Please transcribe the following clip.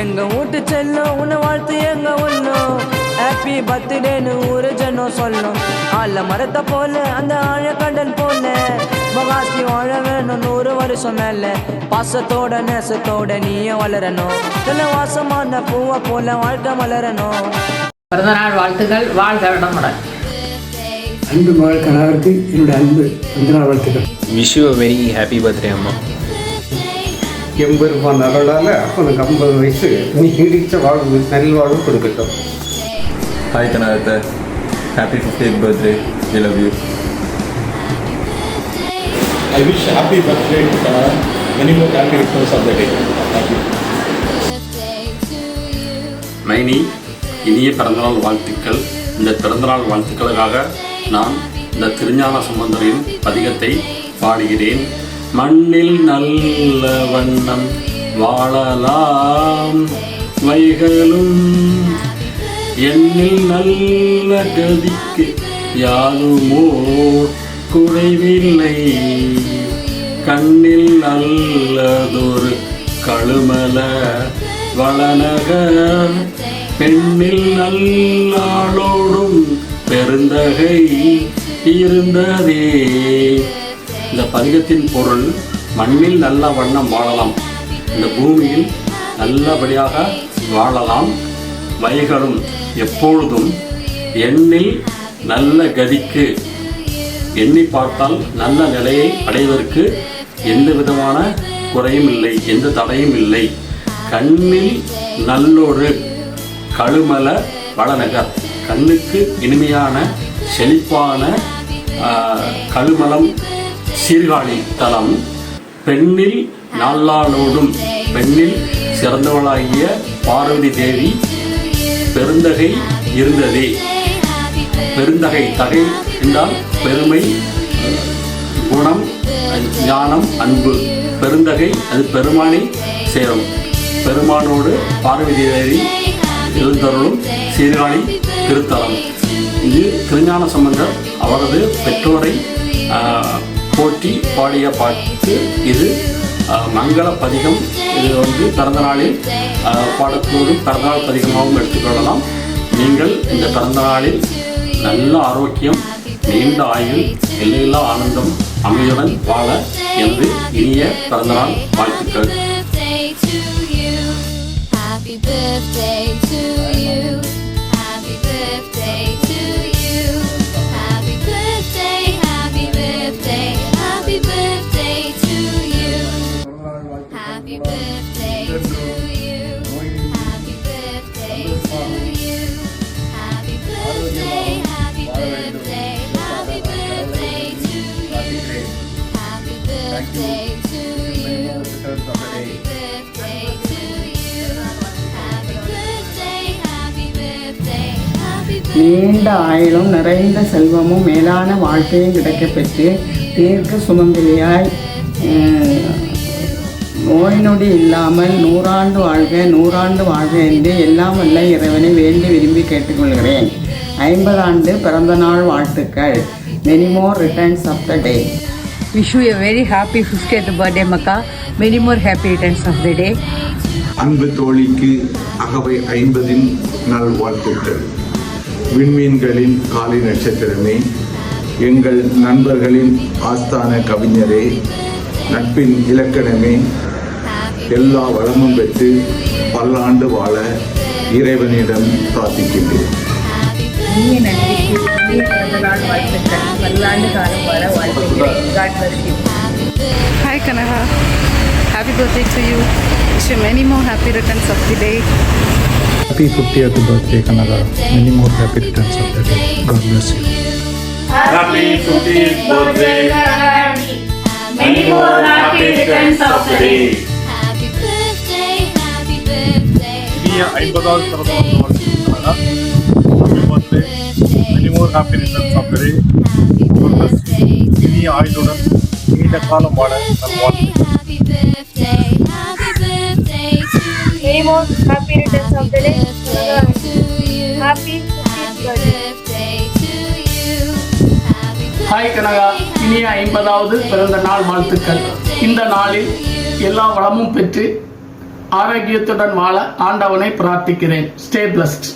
எங்க வீட்டு செல்லும் உன்னை வாழ்த்து எங்க ஒண்ணும் ஹாப்பி பர்த்டேன்னு ஒரு ஜனம் சொல்லும். ஆள மரத்தை போல அந்த ஆழக்கடல் போல மகாஸ்தி வாழ வேணும் 100 வருஷம் மேல. பாசத்தோட நேசத்தோட நீயும் வளரணும். சில வாசமான பூவை போல வாழ்க்கை மலரணும். பிறந்தநாள் வாழ்த்துக்கள். வாழ்க வளமுடன். அன்பு மகள் கணவருக்கு என்னுடைய அன்பு பிறந்தநாள் வாழ்த்துக்கள். Wish you very happy birthday அம்மா. எம்பெருமான் அருளால் அப்பனுக்கு 50 வயசு நீடிச்ச வாழ்வு நல்வாழ்வு கொடுக்கட்டும். ஹாய் கனகத்தை, happy 50th birthday. I love you. I wish happy birthday to Kanada. Many more happy returns of the day. Thank you. மைனி, இனிய பிறந்தநாள் வாழ்த்துக்கள். இந்த பிறந்தநாள் வாழ்த்துக்களுக்காக நான் இந்த திருஞான சம்பந்தரின் பதிகத்தை பாடுகிறேன். மண்ணில் நல்ல வண்ணம் வாழலாம் வைகளும், எண்ணில் நல்ல கதிக்கு யாருமோ குறைவில்லை. கண்ணில் நல்லதொரு கழுமல வளநகர், பெண்ணில் நல்லாளோடும் பெருந்தகை இருந்ததே. இந்த பதிகத்தின் பொருள், மண்ணில் நல்ல வண்ணம் வாழலாம், இந்த பூமியில் நல்லபடியாக வாழலாம். வைகளும் எப்பொழுதும் எண்ணில் நல்ல கதிக்கு, எண்ணி பார்த்தால் நல்ல நிலையை அடைவதற்கு எந்த விதமான குறையும் இல்லை, எந்த தடையும் இல்லை. கண்ணில் நல்லொரு கழுமல வளநகர், கண்ணுக்கு இனிமையான செழிப்பான கழுமலம் சீர்காழி தலம். பெண்ணில் நல்லாளோடும், பெண்ணில் சிறந்தவளாகிய பார்வதி தேவி பெருந்தகை இருந்ததே. பெருந்தகை, தகை என்றால் பெருமை, குணம், ஞானம், அன்பு. பெருந்தகை அது பெருமானை சேரும். பெருமானோடு பார்வதி தேவி எழுந்தருளும் சீர்காழி திருத்தலம். இது திருஞான சம்பந்தர் அவரது பெற்றோரை போற்றி பாடிய பாட்டு. இது மங்கள பதிகம். இது பிறந்தநாளில் பாடத்தோடு பிறந்தநாள் பதிகமாகவும் எடுத்துக்கொள்ளலாம். நீங்கள் இந்த பிறந்தநாளில் நல்ல ஆரோக்கியம், நீண்ட ஆயுள், எல்லையில்லா ஆனந்தம், அமைதியுடன் வாழ எனது இனிய பிறந்தநாள் வாழ்த்துக்கள். நீண்ட ஆயுளும் நிறைந்த செல்வமும் மேலான வாழ்க்கையும் கிடைக்கப்பெற்று தீர்க்க சுமங்கலியாய் நோய் நொடி இல்லாமல் 100 ஆண்டு வாழ்க 100 ஆண்டு வாழ்க என்று எல்லாம் வல்ல இறைவனை வேண்டி விரும்பி கேட்டுக்கொள்கிறேன். 50 ஆண்டு பிறந்த நாள் வாழ்த்துக்கள். Many more returns of the day. Wish you a very happy 50th birthday, Makka. Many more happy returns of the day. அன்பு தோழிக்கு அகவை 50இன் நாள் வாழ்த்துக்கள். விண்மீன்களின் காலை நட்சத்திரமே, எங்கள் நண்பர்களின் ஆஸ்தான கவிஞரே, நட்பின் இலக்கணமே, எல்லா வளமும் பெற்று பல்லாண்டு வாழ இறைவனிடம் பிரார்த்திக்கின்றேன். Hi Kanaha, happy birthday to you. Wish you many more happy returns of the day. Happy 50th birthday Kanaha. Many more happy returns of the day. God bless you. Happy 50th birthday Kanadi. Many more happy returns of the day. Happy birthday, happy birthday. இனிய 50வது பிறந்தநாள் வாழ்த்துக்கள். Happy birthday. Many more happy returns of the day. God bless you. இனிய ஆயுளுடன் நீண்ட காலம் வாழ நல்வாழ்த்துக்கள். Happy birthday, happy birthday to you. Many more happy returns of the day. Happy 50th birthday to you. Hi Kanaka, இனிய 50வது பிறந்த நாள் வாழ்த்துக்கள். இந்த நாளில் எல்லா வளமும் பெற்று ஆரோக்கியத்துடன் வாழ ஆண்டவனை பிரார்த்திக்கிறேன். Stay blessed.